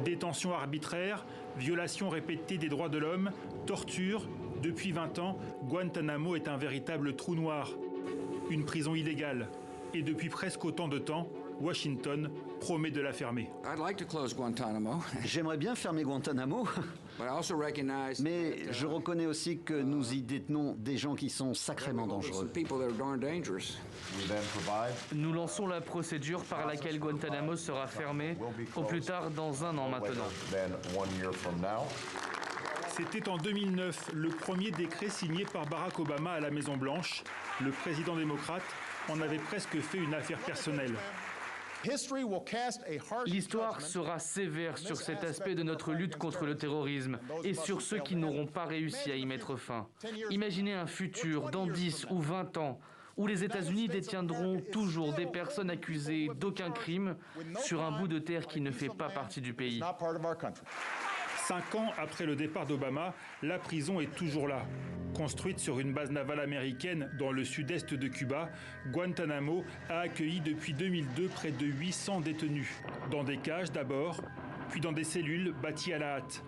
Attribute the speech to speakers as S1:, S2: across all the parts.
S1: Détention arbitraire, violation répétée des droits de l'homme, torture. Depuis 20 ans, Guantanamo est un véritable trou noir. Une prison illégale. Et depuis presque autant de temps, Washington promet de la fermer.
S2: J'aimerais bien fermer Guantanamo, mais je reconnais aussi que nous y détenons des gens qui sont sacrément dangereux.
S3: Nous lançons la procédure par laquelle Guantanamo sera fermé au plus tard dans 1 an maintenant.
S1: C'était en 2009, le premier décret signé par Barack Obama à la Maison-Blanche. Le président démocrate en avait presque fait une affaire personnelle.
S3: L'histoire sera sévère sur cet aspect de notre lutte contre le terrorisme et sur ceux qui n'auront pas réussi à y mettre fin. Imaginez un futur dans 10 ou 20 ans où les États-Unis détiendront toujours des personnes accusées d'aucun crime sur un bout de terre qui ne fait pas partie du pays.
S1: 5 ans après le départ d'Obama, la prison est toujours là. Construite sur une base navale américaine dans le sud-est de Cuba, Guantanamo a accueilli depuis 2002 près de 800 détenus. Dans des cages d'abord, puis dans des cellules bâties à la hâte.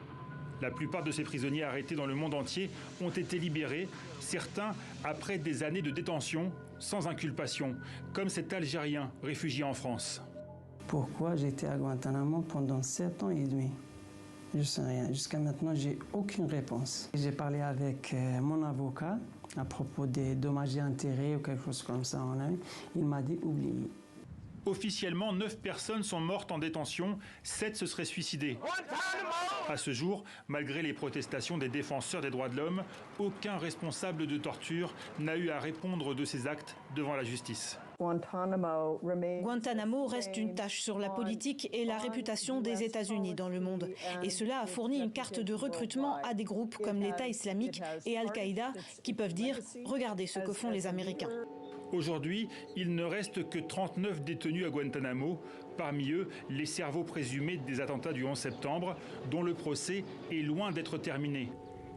S1: La plupart de ces prisonniers arrêtés dans le monde entier ont été libérés, certains après des années de détention, sans inculpation, comme cet Algérien réfugié en France.
S4: Pourquoi j'étais à Guantanamo pendant 7 ans et demi? Je sais rien. Jusqu'à maintenant, j'ai aucune réponse. J'ai parlé avec mon avocat à propos des dommages et intérêts ou quelque chose comme ça. Il m'a dit oubliez.
S1: Officiellement, 9 personnes sont mortes en détention, 7 se seraient suicidées. À ce jour, malgré les protestations des défenseurs des droits de l'homme, aucun responsable de torture n'a eu à répondre de ces actes devant la justice.
S5: Guantanamo reste une tache sur la politique et la réputation des États-Unis dans le monde. Et cela a fourni une carte de recrutement à des groupes comme l'État islamique et Al-Qaïda qui peuvent dire « Regardez ce que font les Américains ».
S1: Aujourd'hui, il ne reste que 39 détenus à Guantanamo, parmi eux les cerveaux présumés des attentats du 11 septembre, dont le procès est loin d'être terminé.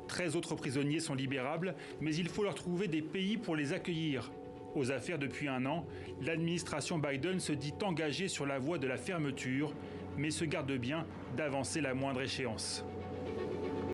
S1: 13 autres prisonniers sont libérables, mais il faut leur trouver des pays pour les accueillir. Aux affaires depuis 1 an, l'administration Biden se dit engagée sur la voie de la fermeture, mais se garde bien d'avancer la moindre échéance.